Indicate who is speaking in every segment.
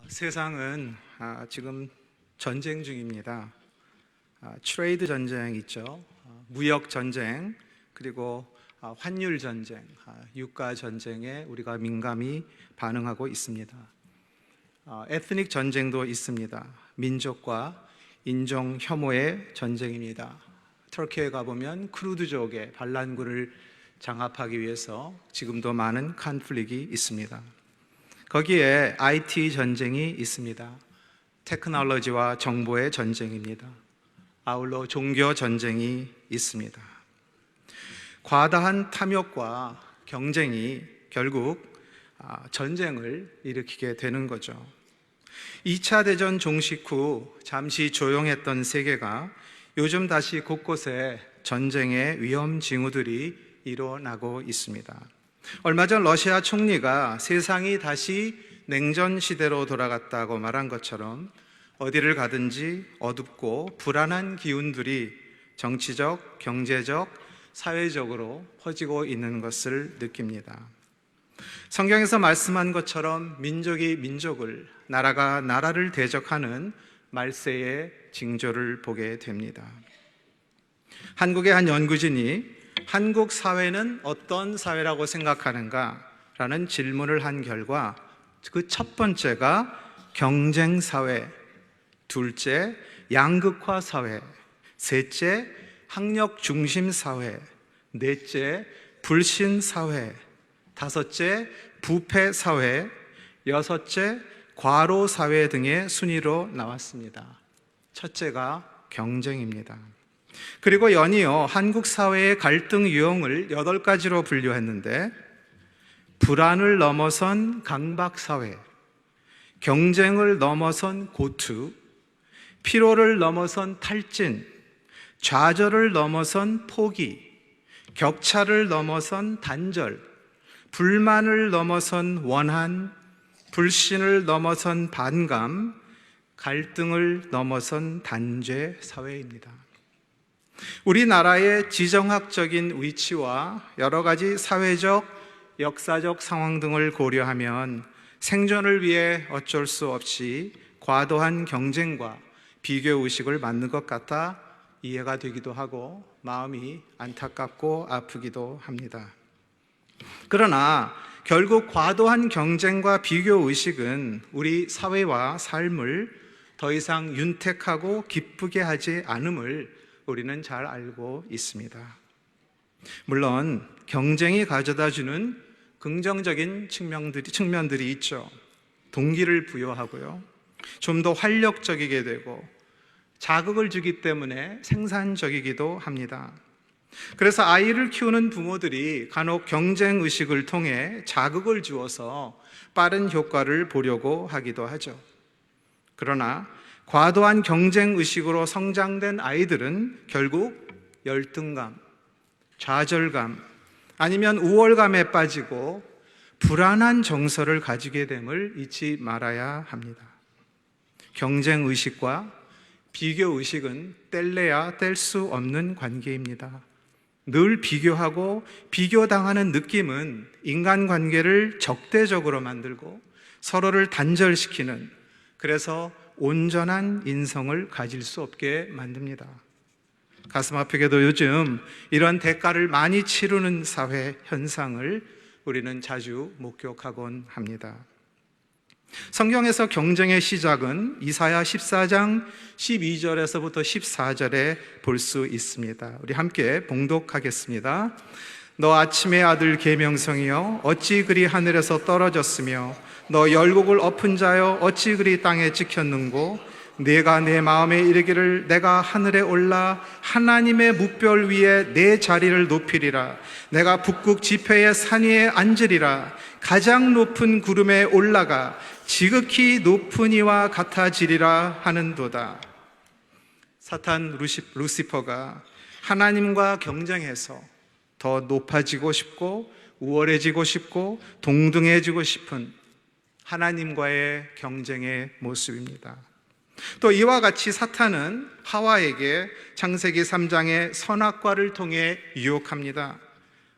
Speaker 1: 세상은 지금 전쟁 중입니다. 트레이드 전쟁 있죠. 무역 전쟁, 그리고 환율 전쟁, 유가 전쟁에 우리가 민감히 반응하고 있습니다. 에스닉 전쟁도 있습니다. 민족과 인종 혐오의 전쟁입니다. 터키에 가보면 크루드족의 반란군을 장악하기 위해서 지금도 많은 컨플릭이 있습니다. 거기에 IT 전쟁이 있습니다. 테크놀로지와 정보의 전쟁입니다. 아울러 종교 전쟁이 있습니다. 과다한 탐욕과 경쟁이 결국 전쟁을 일으키게 되는 거죠. 2차 대전 종식 후 잠시 조용했던 세계가 요즘 다시 곳곳에 전쟁의 위험 징후들이 일어나고 있습니다. 얼마 전 러시아 총리가 세상이 다시 냉전 시대로 돌아갔다고 말한 것처럼 어디를 가든지 어둡고 불안한 기운들이 정치적, 경제적, 사회적으로 퍼지고 있는 것을 느낍니다. 성경에서 말씀한 것처럼 민족이 민족을, 나라가 나라를 대적하는 말세의 징조를 보게 됩니다. 한국의 한 연구진이 한국 사회는 어떤 사회라고 생각하는가? 라는 질문을 한 결과 그 첫 번째가 경쟁사회, 둘째 양극화 사회, 셋째 학력 중심 사회, 넷째 불신 사회, 다섯째 부패 사회, 여섯째 과로 사회 등의 순위로 나왔습니다. 첫째가 경쟁입니다. 그리고 연이어 한국 사회의 갈등 유형을 8가지로 분류했는데, 불안을 넘어선 강박사회, 경쟁을 넘어선 고투, 피로를 넘어선 탈진, 좌절을 넘어선 포기, 격차를 넘어선 단절, 불만을 넘어선 원한, 불신을 넘어선 반감, 갈등을 넘어선 단죄 사회입니다. 우리나라의 지정학적인 위치와 여러 가지 사회적, 역사적 상황 등을 고려하면 생존을 위해 어쩔 수 없이 과도한 경쟁과 비교의식을 갖는 것 같아 이해가 되기도 하고 마음이 안타깝고 아프기도 합니다. 그러나 결국 과도한 경쟁과 비교의식은 우리 사회와 삶을 더 이상 윤택하고 기쁘게 하지 않음을 우리는 잘 알고 있습니다. 물론 경쟁이 가져다주는 긍정적인 측면들이 있죠. 동기를 부여하고요, 좀 더 활력적이게 되고 자극을 주기 때문에 생산적이기도 합니다. 그래서 아이를 키우는 부모들이 간혹 경쟁의식을 통해 자극을 주어서 빠른 효과를 보려고 하기도 하죠. 그러나 과도한 경쟁의식으로 성장된 아이들은 결국 열등감, 좌절감, 아니면 우월감에 빠지고 불안한 정서를 가지게 됨을 잊지 말아야 합니다. 경쟁의식과 비교의식은 뗄래야 뗄 수 없는 관계입니다. 늘 비교하고 비교당하는 느낌은 인간관계를 적대적으로 만들고 서로를 단절시키는, 그래서 온전한 인성을 가질 수 없게 만듭니다. 가슴 아프게도 요즘 이런 대가를 많이 치르는 사회 현상을 우리는 자주 목격하곤 합니다. 성경에서 경쟁의 시작은 이사야 14장 12절에서부터 14절에 볼 수 있습니다. 우리 함께 봉독하겠습니다. 너 아침의 아들 계명성이여, 어찌 그리 하늘에서 떨어졌으며 너 열국을 엎은 자여, 어찌 그리 땅에 찍혔는고? 내가 내 마음에 이르기를 내가 하늘에 올라 하나님의 뭇별 위에 내 자리를 높이리라. 내가 북극 지폐의 산 위에 앉으리라. 가장 높은 구름에 올라가 지극히 높은 이와 같아지리라 하는도다. 사탄 루시퍼가 하나님과 경쟁해서 더 높아지고 싶고 우월해지고 싶고 동등해지고 싶은 하나님과의 경쟁의 모습입니다. 또 이와 같이 사탄은 하와에게 창세기 3장의 선악과를 통해 유혹합니다.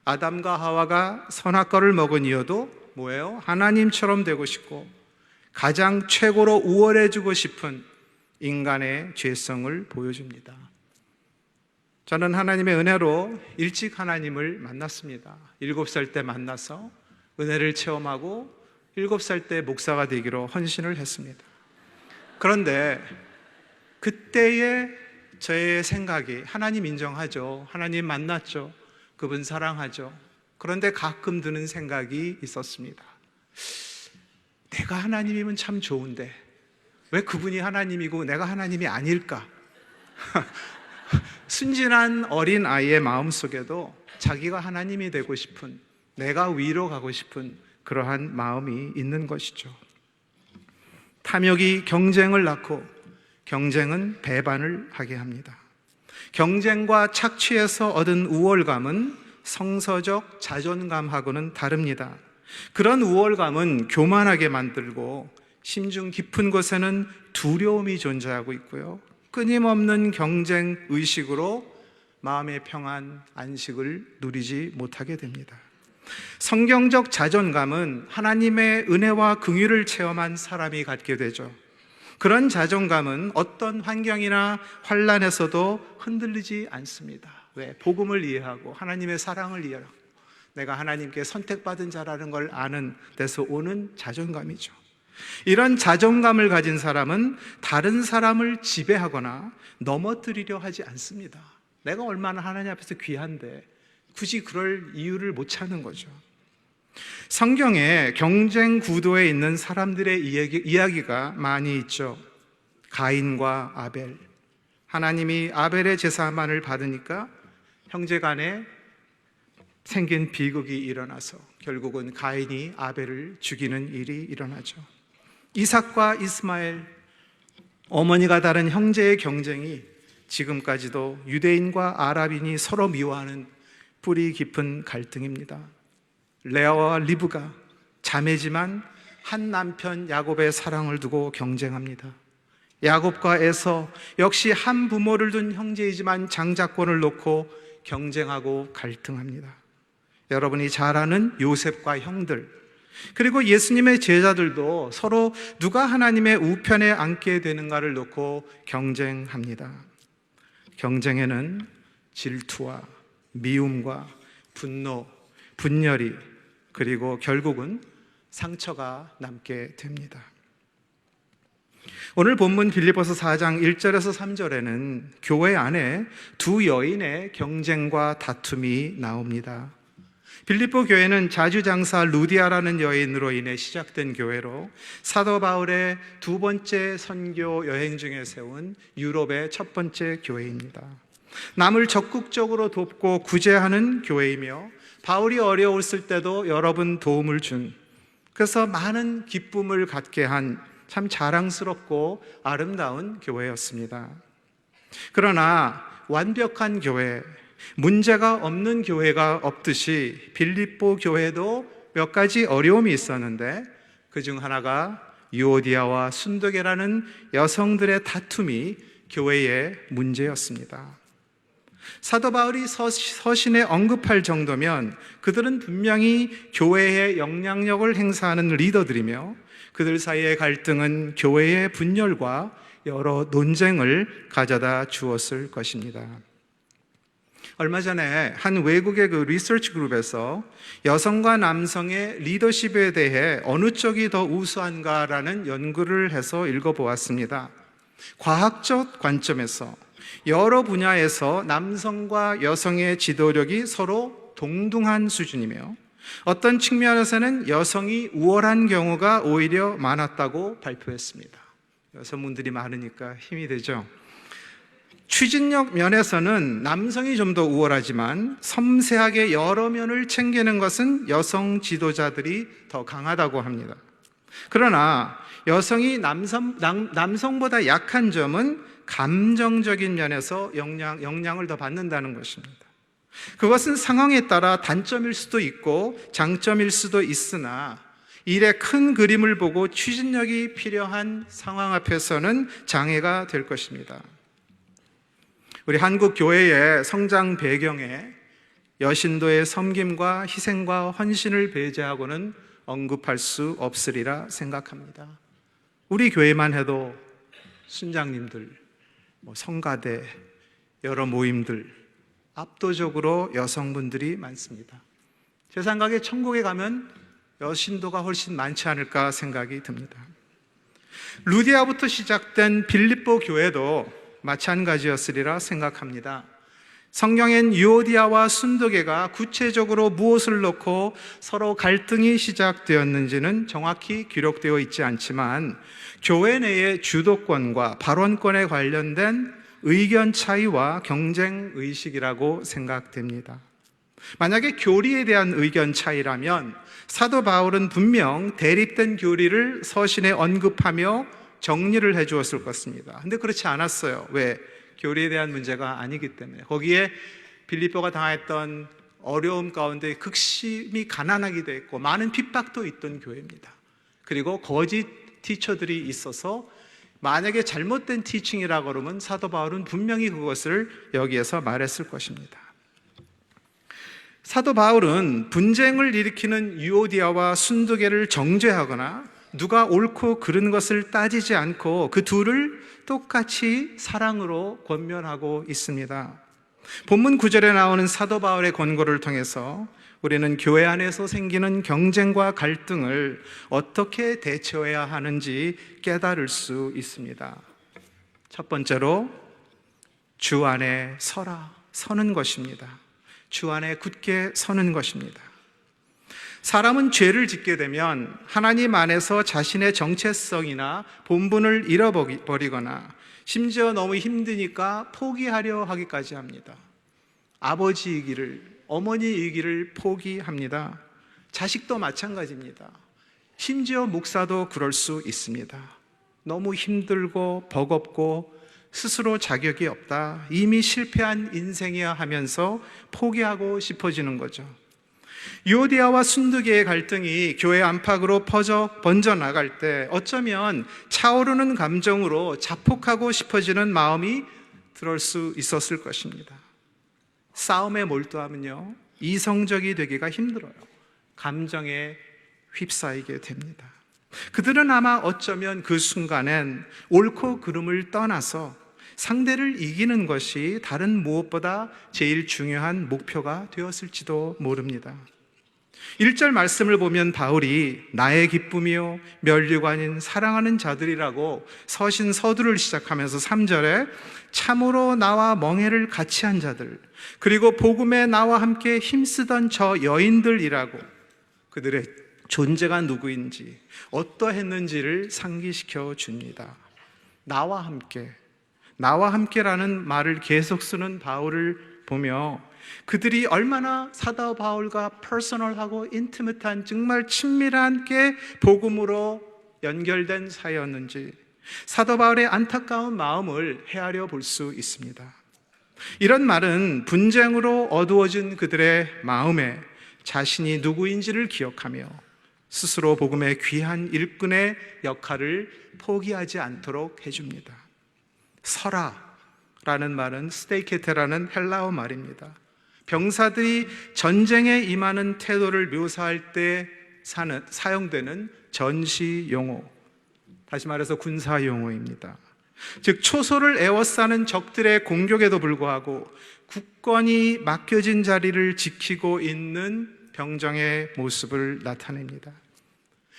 Speaker 1: 아담과 하와가 선악과를 먹은 이유도 뭐예요? 하나님처럼 되고 싶고 가장 최고로 우월해지고 싶은 인간의 죄성을 보여줍니다. 저는 하나님의 은혜로 일찍 하나님을 만났습니다. 7살 때 만나서 은혜를 체험하고 7살 때 목사가 되기로 헌신을 했습니다. 그런데 그때의 저의 생각이, 하나님 인정하죠. 하나님 만났죠. 그분 사랑하죠. 그런데 가끔 드는 생각이 있었습니다. 내가 하나님이면 참 좋은데 왜 그분이 하나님이고 내가 하나님이 아닐까? 순진한 어린 아이의 마음속에도 자기가 하나님이 되고 싶은, 내가 위로 가고 싶은 그러한 마음이 있는 것이죠. 탐욕이 경쟁을 낳고 경쟁은 배반을 하게 합니다. 경쟁과 착취에서 얻은 우월감은 성서적 자존감하고는 다릅니다. 그런 우월감은 교만하게 만들고 심중 깊은 곳에는 두려움이 존재하고 있고요, 끊임없는 경쟁 의식으로 마음의 평안, 안식을 누리지 못하게 됩니다. 성경적 자존감은 하나님의 은혜와 긍휼을 체험한 사람이 갖게 되죠. 그런 자존감은 어떤 환경이나 환난에서도 흔들리지 않습니다. 왜? 복음을 이해하고 하나님의 사랑을 이해하고 내가 하나님께 선택받은 자라는 걸 아는 데서 오는 자존감이죠. 이런 자존감을 가진 사람은 다른 사람을 지배하거나 넘어뜨리려 하지 않습니다. 내가 얼마나 하나님 앞에서 귀한데 굳이 그럴 이유를 못 찾는 거죠. 성경에 경쟁 구도에 있는 사람들의 이야기가 많이 있죠. 가인과 아벨. 하나님이 아벨의 제사만을 받으니까 형제 간에 생긴 비극이 일어나서 결국은 가인이 아벨을 죽이는 일이 일어나죠. 이삭과 이스마엘, 어머니가 다른 형제의 경쟁이 지금까지도 유대인과 아랍인이 서로 미워하는 뿌리 깊은 갈등입니다. 레아와 리브가 자매지만 한 남편 야곱의 사랑을 두고 경쟁합니다. 야곱과 에서 역시 한 부모를 둔 형제이지만 장자권을 놓고 경쟁하고 갈등합니다. 여러분이 잘 아는 요셉과 형들, 그리고 예수님의 제자들도 서로 누가 하나님의 우편에 앉게 되는가를 놓고 경쟁합니다. 경쟁에는 질투와 미움과 분노, 분열이, 그리고 결국은 상처가 남게 됩니다. 오늘 본문 빌립보서 4장 1절에서 3절에는 교회 안에 두 여인의 경쟁과 다툼이 나옵니다. 빌립보 교회는 자주장사 루디아라는 여인으로 인해 시작된 교회로 사도 바울의 두 번째 선교 여행 중에 세운 유럽의 첫 번째 교회입니다. 남을 적극적으로 돕고 구제하는 교회이며 바울이 어려웠을 때도 여러 분 도움을 준, 그래서 많은 기쁨을 갖게 한 참 자랑스럽고 아름다운 교회였습니다. 그러나 완벽한 교회, 문제가 없는 교회가 없듯이 빌립보 교회도 몇 가지 어려움이 있었는데 그중 하나가 유오디아와 순도계라는 여성들의 다툼이 교회의 문제였습니다. 사도 바울이 서신에 언급할 정도면 그들은 분명히 교회의 영향력을 행사하는 리더들이며 그들 사이의 갈등은 교회의 분열과 여러 논쟁을 가져다 주었을 것입니다. 얼마 전에 한 외국의 그 리서치 그룹에서 여성과 남성의 리더십에 대해 어느 쪽이 더 우수한가라는 연구를 해서 읽어보았습니다. 과학적 관점에서 여러 분야에서 남성과 여성의 지도력이 서로 동등한 수준이며 어떤 측면에서는 여성이 우월한 경우가 오히려 많았다고 발표했습니다. 여성분들이 많으니까 힘이 되죠. 추진력 면에서는 남성이 좀 더 우월하지만 섬세하게 여러 면을 챙기는 것은 여성 지도자들이 더 강하다고 합니다. 그러나 여성이 남성보다 약한 점은 감정적인 면에서 영향을 더 받는다는 것입니다. 그것은 상황에 따라 단점일 수도 있고 장점일 수도 있으나 일의 큰 그림을 보고 추진력이 필요한 상황 앞에서는 장애가 될 것입니다. 우리 한국 교회의 성장 배경에 여신도의 섬김과 희생과 헌신을 배제하고는 언급할 수 없으리라 생각합니다. 우리 교회만 해도 순장님들, 성가대, 여러 모임들 압도적으로 여성분들이 많습니다. 제 생각에 천국에 가면 여신도가 훨씬 많지 않을까 생각이 듭니다. 루디아부터 시작된 빌립보 교회도 마찬가지였으리라 생각합니다. 성경엔 유오디아와 순두계가 구체적으로 무엇을 놓고 서로 갈등이 시작되었는지는 정확히 기록되어 있지 않지만 교회 내의 주도권과 발언권에 관련된 의견 차이와 경쟁 의식이라고 생각됩니다. 만약에 교리에 대한 의견 차이라면 사도 바울은 분명 대립된 교리를 서신에 언급하며 정리를 해 주었을 것입니다. 근데 그렇지 않았어요. 왜? 교리에 대한 문제가 아니기 때문에. 거기에 빌립보가 당했던 어려움 가운데 극심히 가난하기도 했고 많은 핍박도 있던 교회입니다. 그리고 거짓 티처들이 있어서 만약에 잘못된 티칭이라고 그러면 사도 바울은 분명히 그것을 여기에서 말했을 것입니다. 사도 바울은 분쟁을 일으키는 유오디아와 순두계를 정죄하거나 누가 옳고 그른 것을 따지지 않고 그 둘을 똑같이 사랑으로 권면하고 있습니다. 본문 9절에 나오는 사도 바울의 권고를 통해서 우리는 교회 안에서 생기는 경쟁과 갈등을 어떻게 대처해야 하는지 깨달을 수 있습니다. 첫 번째로 주 안에 서는 것입니다. 주 안에 굳게 서는 것입니다. 사람은 죄를 짓게 되면 하나님 안에서 자신의 정체성이나 본분을 잃어버리거나 심지어 너무 힘드니까 포기하려 하기까지 합니다. 아버지이기를, 어머니이기를 포기합니다. 자식도 마찬가지입니다. 심지어 목사도 그럴 수 있습니다. 너무 힘들고 버겁고 스스로 자격이 없다, 이미 실패한 인생이야 하면서 포기하고 싶어지는 거죠. 유오디아와 순두계의 갈등이 교회 안팎으로 번져 나갈 때 어쩌면 차오르는 감정으로 자폭하고 싶어지는 마음이 들을 수 있었을 것입니다. 싸움에 몰두하면요, 이성적이 되기가 힘들어요. 감정에 휩싸이게 됩니다. 그들은 아마 어쩌면 그 순간엔 옳고 그름을 떠나서 상대를 이기는 것이 다른 무엇보다 제일 중요한 목표가 되었을지도 모릅니다. 1절 말씀을 보면 바울이 나의 기쁨이요 면류관인 사랑하는 자들이라고 서신 서두를 시작하면서 3절에 참으로 나와 멍에를 같이 한 자들, 그리고 복음에 나와 함께 힘쓰던 저 여인들이라고 그들의 존재가 누구인지 어떠했는지를 상기시켜 줍니다. 나와 함께라는 말을 계속 쓰는 바울을 보며 그들이 얼마나 사도 바울과 퍼스널하고 인티밋한, 정말 친밀하게 복음으로 연결된 사이였는지 사도 바울의 안타까운 마음을 헤아려 볼 수 있습니다. 이런 말은 분쟁으로 어두워진 그들의 마음에 자신이 누구인지를 기억하며 스스로 복음의 귀한 일꾼의 역할을 포기하지 않도록 해줍니다. 서라라는 말은 스테이케테라는 헬라어 말입니다. 병사들이 전쟁에 임하는 태도를 묘사할 때 사용되는 전시 용어, 다시 말해서 군사 용어입니다. 즉 초소를 에워싸는 적들의 공격에도 불구하고 굳건히 맡겨진 자리를 지키고 있는 병정의 모습을 나타냅니다.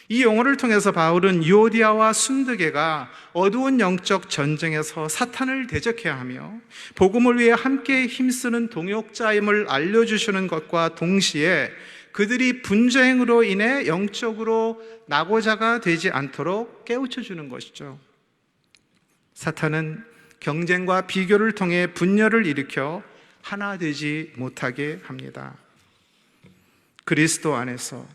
Speaker 1: 이 용어를 통해서 바울은 유오디아와 순두계가 어두운 영적 전쟁에서 사탄을 대적해야 하며 복음을 위해 함께 힘쓰는 동역자임을 알려주시는 것과 동시에 그들이 분쟁으로 인해 영적으로 낙오자가 되지 않도록 깨우쳐주는 것이죠. 사탄은 경쟁과 비교를 통해 분열을 일으켜 하나 되지 못하게 합니다. 그리스도 안에서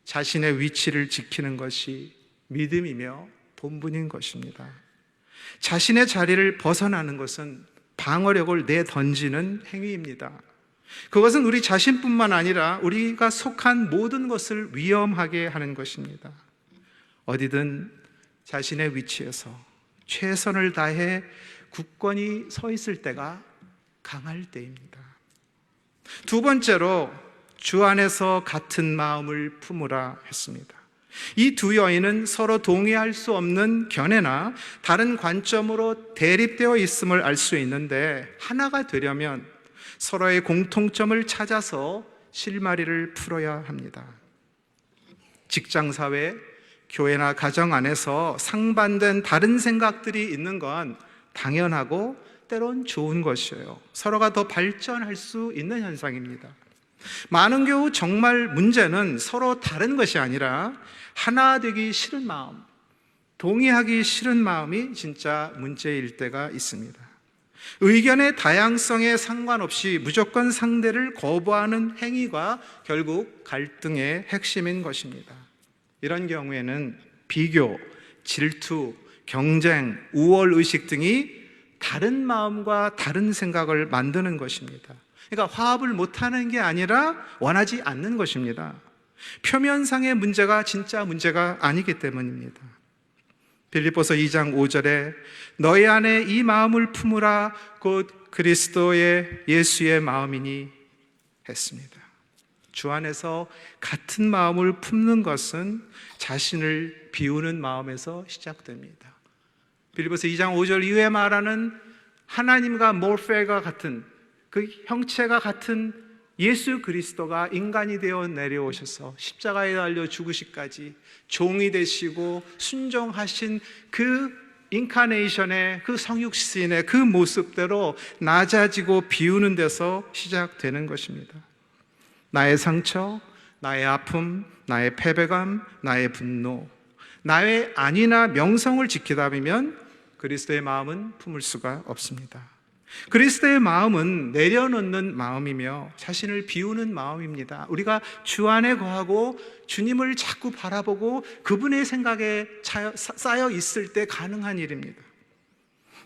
Speaker 1: 자신의 위치를 지키는 것이 믿음이며 본분인 것입니다. 자신의 자리를 벗어나는 것은 방어력을 내던지는 행위입니다. 그것은 우리 자신뿐만 아니라 우리가 속한 모든 것을 위험하게 하는 것입니다. 어디든 자신의 위치에서 최선을 다해 굳건히 서 있을 때가 강할 때입니다. 두 번째로 주 안에서 같은 마음을 품으라 했습니다. 이 두 여인은 서로 동의할 수 없는 견해나 다른 관점으로 대립되어 있음을 알 수 있는데, 하나가 되려면 서로의 공통점을 찾아서 실마리를 풀어야 합니다. 직장, 사회, 교회나 가정 안에서 상반된 다른 생각들이 있는 건 당연하고 때론 좋은 것이에요. 서로가 더 발전할 수 있는 현상입니다. 많은 경우 정말 문제는 서로 다른 것이 아니라 하나 되기 싫은 마음, 동의하기 싫은 마음이 진짜 문제일 때가 있습니다. 의견의 다양성에 상관없이 무조건 상대를 거부하는 행위가 결국 갈등의 핵심인 것입니다. 이런 경우에는 비교, 질투, 경쟁, 우월의식 등이 다른 마음과 다른 생각을 만드는 것입니다. 그러니까 화합을 못하는 게 아니라 원하지 않는 것입니다. 표면상의 문제가 진짜 문제가 아니기 때문입니다. 빌립보서 2장 5절에 너희 안에 이 마음을 품으라 곧 그리스도의 예수의 마음이니 했습니다. 주 안에서 같은 마음을 품는 것은 자신을 비우는 마음에서 시작됩니다. 빌립보서 2장 5절 이후에 말하는 하나님과 모르페가 같은 그 형체가 같은 예수 그리스도가 인간이 되어 내려오셔서 십자가에 달려 죽으시기까지 종이 되시고 순종하신 그 인카네이션의 그 성육신의 그 모습대로 낮아지고 비우는 데서 시작되는 것입니다. 나의 상처, 나의 아픔, 나의 패배감, 나의 분노, 나의 안위나 명성을 지키다 보면 그리스도의 마음은 품을 수가 없습니다. 그리스도의 마음은 내려놓는 마음이며 자신을 비우는 마음입니다. 우리가 주 안에 거하고 주님을 자꾸 바라보고 그분의 생각에 쌓여 있을 때 가능한 일입니다.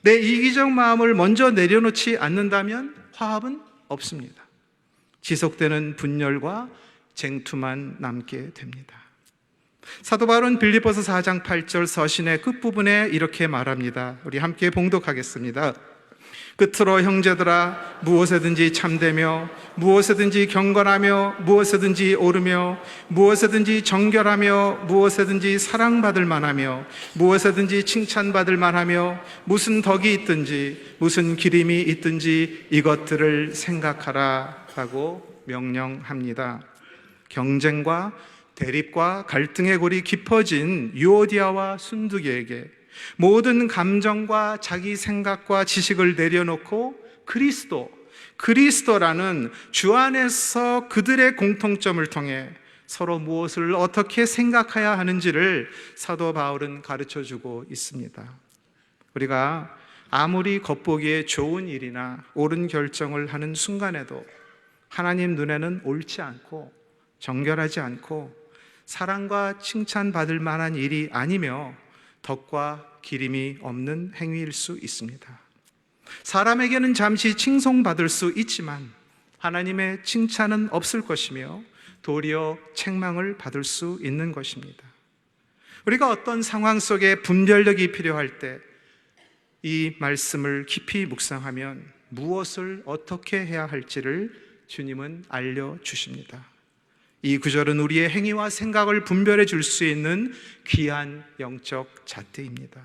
Speaker 1: 내 이기적 마음을 먼저 내려놓지 않는다면 화합은 없습니다. 지속되는 분열과 쟁투만 남게 됩니다. 사도 바울은 빌립보서 4장 8절 서신의 끝부분에 이렇게 말합니다. 우리 함께 봉독하겠습니다. 끝으로 형제들아 무엇에든지 참되며 무엇에든지 경건하며 무엇에든지 옳으며 무엇에든지 정결하며 무엇에든지 사랑받을 만하며 무엇에든지 칭찬받을 만하며 무슨 덕이 있든지 무슨 기림이 있든지 이것들을 생각하라 라고 명령합니다. 경쟁과 대립과 갈등의 골이 깊어진 유오디아와 순두기에게 모든 감정과 자기 생각과 지식을 내려놓고 그리스도라는 주 안에서 그들의 공통점을 통해 서로 무엇을 어떻게 생각해야 하는지를 사도 바울은 가르쳐주고 있습니다. 우리가 아무리 겉보기에 좋은 일이나 옳은 결정을 하는 순간에도 하나님 눈에는 옳지 않고 정결하지 않고 사랑과 칭찬받을 만한 일이 아니며 덕과 기림이 없는 행위일 수 있습니다. 사람에게는 잠시 칭송받을 수 있지만 하나님의 칭찬은 없을 것이며 도리어 책망을 받을 수 있는 것입니다. 우리가 어떤 상황 속에 분별력이 필요할 때 이 말씀을 깊이 묵상하면 무엇을 어떻게 해야 할지를 주님은 알려주십니다. 이 구절은 우리의 행위와 생각을 분별해 줄 수 있는 귀한 영적 잣대입니다.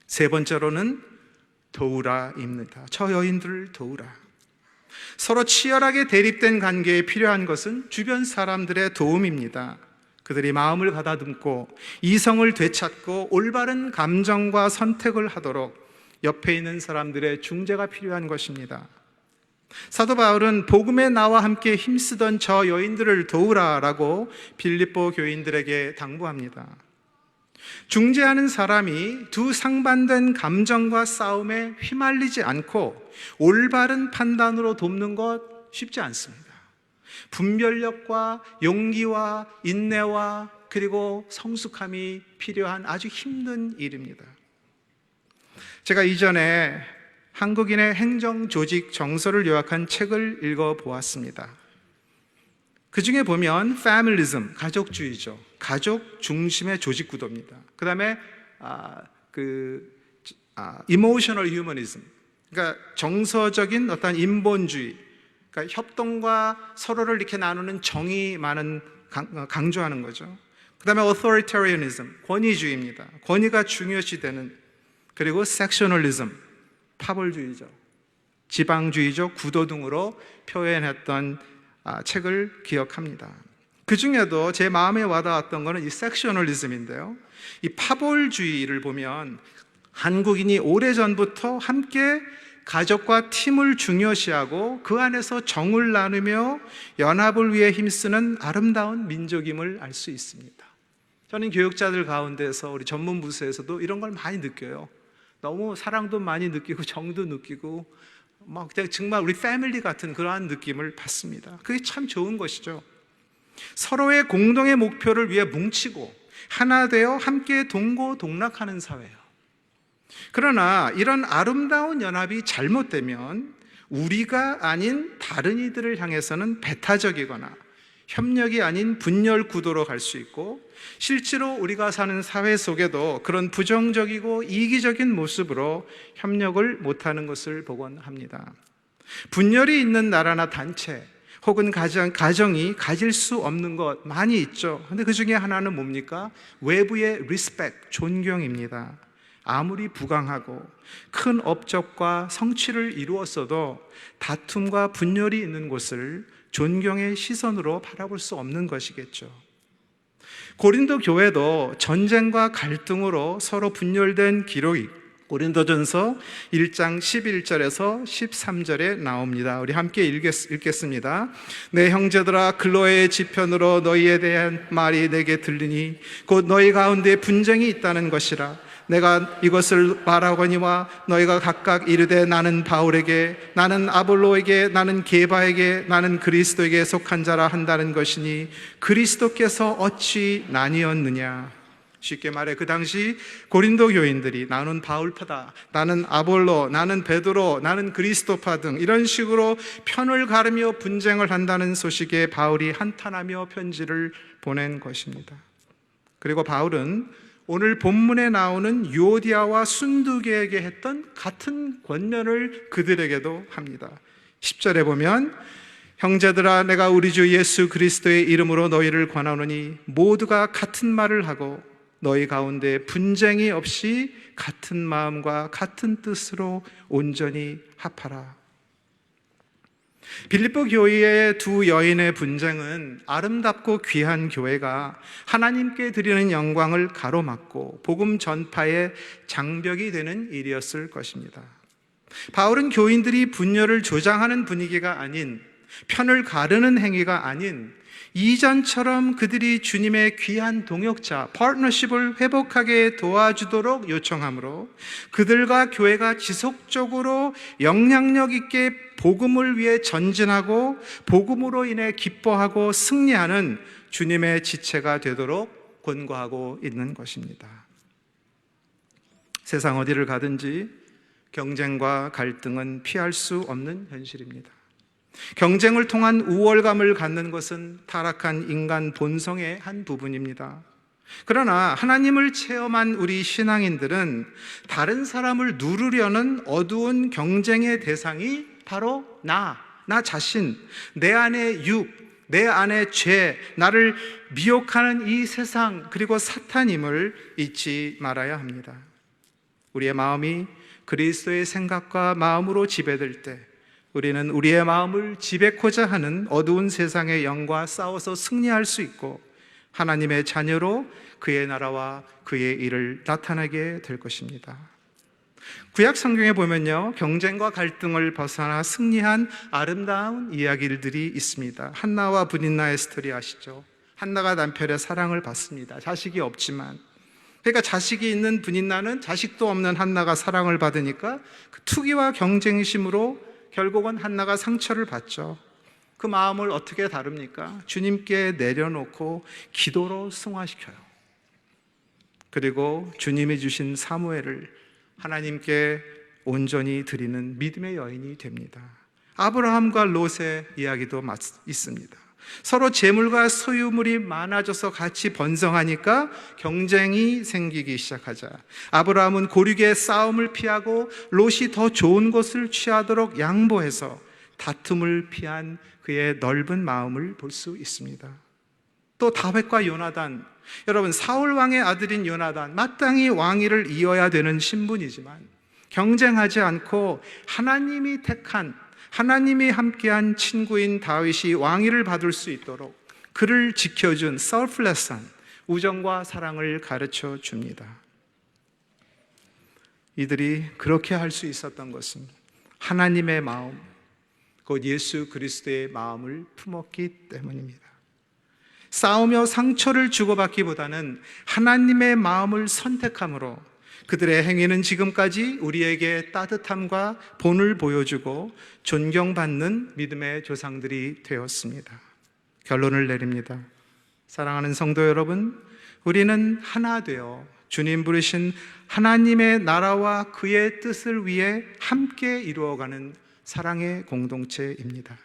Speaker 1: 세 번째로는 도우라입니다. 저 여인들을 도우라. 서로 치열하게 대립된 관계에 필요한 것은 주변 사람들의 도움입니다. 그들이 마음을 가다듬고 이성을 되찾고 올바른 감정과 선택을 하도록 옆에 있는 사람들의 중재가 필요한 것입니다. 사도 바울은 복음에 나와 함께 힘쓰던 저 여인들을 도우라라고 빌립보 교인들에게 당부합니다. 중재하는 사람이 두 상반된 감정과 싸움에 휘말리지 않고 올바른 판단으로 돕는 것 쉽지 않습니다. 분별력과 용기와 인내와 그리고 성숙함이 필요한 아주 힘든 일입니다. 제가 이전에 한국인의 행정조직 정서를 요약한 책을 읽어보았습니다. 그 중에 보면 패밀리즘, 가족주의죠. 가족 중심의 조직 구도입니다. 그 다음에 이모셔널 휴머니즘, 그러니까 정서적인 어떤 인본주의, 그러니까 협동과 서로를 이렇게 나누는 정의만은 강조하는 거죠. 그 다음에 authoritarianism, 권위주의입니다. 권위가 중요시되는, 그리고 sectionalism, 파벌주의죠. 지방주의적 구도 등으로 표현했던 책을 기억합니다. 그 중에도 제 마음에 와닿았던 것은 이 sectionalism인데요. 이 파벌주의를 보면 한국인이 오래전부터 함께 가족과 팀을 중요시하고 그 안에서 정을 나누며 연합을 위해 힘쓰는 아름다운 민족임을 알 수 있습니다. 저는 교육자들 가운데서 우리 전문 부서에서도 이런 걸 많이 느껴요. 너무 사랑도 많이 느끼고 정도 느끼고 막 정말 우리 패밀리 같은 그러한 느낌을 받습니다. 그게 참 좋은 것이죠. 서로의 공동의 목표를 위해 뭉치고 하나 되어 함께 동고동락하는 사회예요. 그러나 이런 아름다운 연합이 잘못되면 우리가 아닌 다른 이들을 향해서는 배타적이거나 협력이 아닌 분열 구도로 갈 수 있고, 실제로 우리가 사는 사회 속에도 그런 부정적이고 이기적인 모습으로 협력을 못하는 것을 보곤 합니다. 분열이 있는 나라나 단체 혹은 가정이 가질 수 없는 것 많이 있죠. 그런데 그 중에 하나는 뭡니까? 외부의 리스펙, 존경입니다. 아무리 부강하고 큰 업적과 성취를 이루었어도 다툼과 분열이 있는 곳을 존경의 시선으로 바라볼 수 없는 것이겠죠. 고린도 교회도 전쟁과 갈등으로 서로 분열된 기록이 고린도전서 1장 11절에서 13절에 나옵니다. 우리 함께 읽겠습니다. 내 형제들아, 클로에의 지편으로 너희에 대한 말이 내게 들리니 곧 너희 가운데 분쟁이 있다는 것이라. 내가 이것을 말하거니와 너희가 각각 이르되 나는 바울에게, 나는 아볼로에게, 나는 게바에게, 나는 그리스도에게 속한 자라 한다는 것이니 그리스도께서 어찌 나뉘었느냐. 쉽게 말해 그 당시 고린도 교인들이 나는 바울파다, 나는 아볼로, 나는 베드로, 나는 그리스도파 등 이런 식으로 편을 가르며 분쟁을 한다는 소식에 바울이 한탄하며 편지를 보낸 것입니다. 그리고 바울은 오늘 본문에 나오는 유오디아와 순두계에게 했던 같은 권면을 그들에게도 합니다. 10절에 보면 형제들아, 내가 우리 주 예수 그리스도의 이름으로 너희를 권하노니 모두가 같은 말을 하고 너희 가운데 분쟁이 없이 같은 마음과 같은 뜻으로 온전히 합하라. 빌립보 교회의 두 여인의 분쟁은 아름답고 귀한 교회가 하나님께 드리는 영광을 가로막고 복음 전파의 장벽이 되는 일이었을 것입니다. 바울은 교인들이 분열을 조장하는 분위기가 아닌, 편을 가르는 행위가 아닌 이전처럼 그들이 주님의 귀한 동역자, 파트너십을 회복하게 도와주도록 요청하므로 그들과 교회가 지속적으로 영향력 있게 복음을 위해 전진하고 복음으로 인해 기뻐하고 승리하는 주님의 지체가 되도록 권고하고 있는 것입니다. 세상 어디를 가든지 경쟁과 갈등은 피할 수 없는 현실입니다. 경쟁을 통한 우월감을 갖는 것은 타락한 인간 본성의 한 부분입니다. 그러나 하나님을 체험한 우리 신앙인들은 다른 사람을 누르려는 어두운 경쟁의 대상이 바로 나 자신, 내 안의 육, 내 안의 죄, 나를 미혹하는 이 세상, 그리고 사탄임을 잊지 말아야 합니다. 우리의 마음이 그리스도의 생각과 마음으로 지배될 때 우리는 우리의 마음을 지배코자 하는 어두운 세상의 영과 싸워서 승리할 수 있고 하나님의 자녀로 그의 나라와 그의 일을 나타내게 될 것입니다. 구약 성경에 보면요, 경쟁과 갈등을 벗어나 승리한 아름다운 이야기들이 있습니다. 한나와 브닌나의 스토리 아시죠? 한나가 남편의 사랑을 받습니다. 자식이 없지만. 그러니까 자식이 있는 브닌나는 자식도 없는 한나가 사랑을 받으니까 그 투기와 경쟁심으로 결국은 한나가 상처를 받죠. 그 마음을 어떻게 다룹니까? 주님께 내려놓고 기도로 승화시켜요. 그리고 주님이 주신 사무엘을 하나님께 온전히 드리는 믿음의 여인이 됩니다. 아브라함과 롯의 이야기도 있습니다. 서로 재물과 소유물이 많아져서 같이 번성하니까 경쟁이 생기기 시작하자 아브라함은 고륙의 싸움을 피하고 롯이 더 좋은 곳을 취하도록 양보해서 다툼을 피한 그의 넓은 마음을 볼 수 있습니다. 또 다윗과 요나단, 여러분 사울 왕의 아들인 요나단 마땅히 왕위를 이어야 되는 신분이지만 경쟁하지 않고 하나님이 택한, 하나님이 함께한 친구인 다윗이 왕위를 받을 수 있도록 그를 지켜준 selfless한 우정과 사랑을 가르쳐 줍니다. 이들이 그렇게 할 수 있었던 것은 하나님의 마음, 곧 예수 그리스도의 마음을 품었기 때문입니다. 싸우며 상처를 주고받기보다는 하나님의 마음을 선택함으로 그들의 행위는 지금까지 우리에게 따뜻함과 본을 보여주고 존경받는 믿음의 조상들이 되었습니다. 결론을 내립니다. 사랑하는 성도 여러분, 우리는 하나 되어 주님 부르신 하나님의 나라와 그의 뜻을 위해 함께 이루어가는 사랑의 공동체입니다.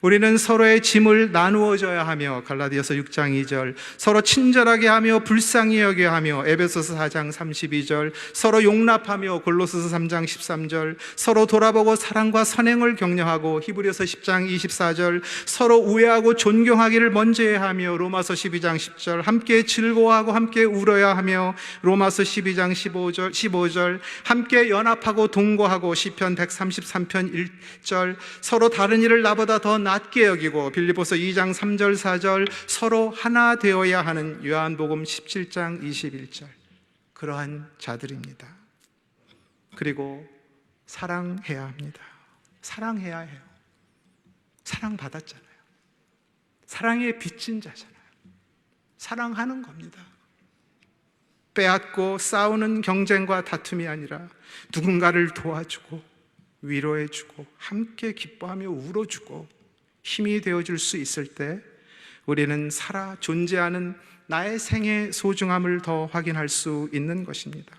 Speaker 1: 우리는 서로의 짐을 나누어져야 하며 갈라디아서 6장 2절, 서로 친절하게 하며 불쌍히 여겨야 하며 에베소서 4장 32절, 서로 용납하며 골로새서 3장 13절, 서로 돌아보고 사랑과 선행을 격려하고 히브리서 10장 24절, 서로 우애하고 존경하기를 먼저 해야 하며 로마서 12장 10절, 함께 즐거워하고 함께 울어야 하며 로마서 12장 15절, 함께 연합하고 동거하고 시편 133편 1절, 서로 다른 일을 나보다 더 낮게 여기고 빌립보서 2장 3절 4절, 서로 하나 되어야 하는 요한복음 17장 21절, 그러한 자들입니다. 그리고 사랑해야 합니다. 사랑해야 해요. 사랑받았잖아요. 사랑에 빚진 자잖아요. 사랑하는 겁니다. 빼앗고 싸우는 경쟁과 다툼이 아니라 누군가를 도와주고 위로해주고 함께 기뻐하며 울어주고 힘이 되어줄 수 있을 때 우리는 살아 존재하는 나의 생의 소중함을 더 확인할 수 있는 것입니다.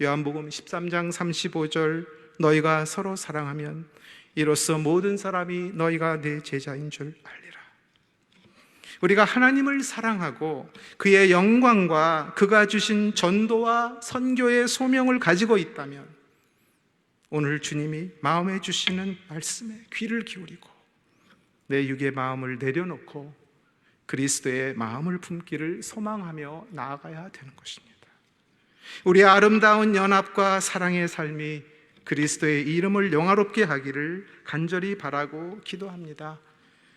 Speaker 1: 요한복음 13장 35절, 너희가 서로 사랑하면 이로써 모든 사람이 너희가 내 제자인 줄 알리라. 우리가 하나님을 사랑하고 그의 영광과 그가 주신 전도와 선교의 소명을 가지고 있다면 오늘 주님이 마음에 주시는 말씀에 귀를 기울이고 내 육의 마음을 내려놓고 그리스도의 마음을 품기를 소망하며 나아가야 되는 것입니다. 우리의 아름다운 연합과 사랑의 삶이 그리스도의 이름을 영화롭게 하기를 간절히 바라고 기도합니다.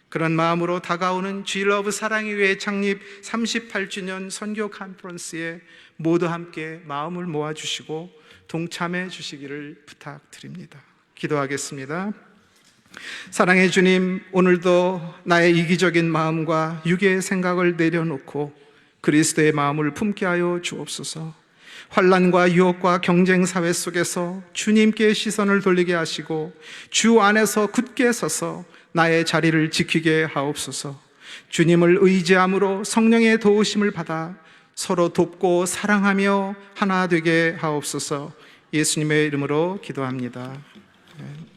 Speaker 1: 그런 마음으로 다가오는 G러브 사랑의 교회 창립 38주년 선교 컨퍼런스에 모두 함께 마음을 모아주시고 동참해 주시기를 부탁드립니다. 기도하겠습니다. 사랑의 주님, 오늘도 나의 이기적인 마음과 육의 생각을 내려놓고 그리스도의 마음을 품게 하여 주옵소서. 환난과 유혹과 경쟁 사회 속에서 주님께 시선을 돌리게 하시고 주 안에서 굳게 서서 나의 자리를 지키게 하옵소서. 주님을 의지함으로 성령의 도우심을 받아 서로 돕고 사랑하며 하나 되게 하옵소서. 예수님의 이름으로 기도합니다. 아멘.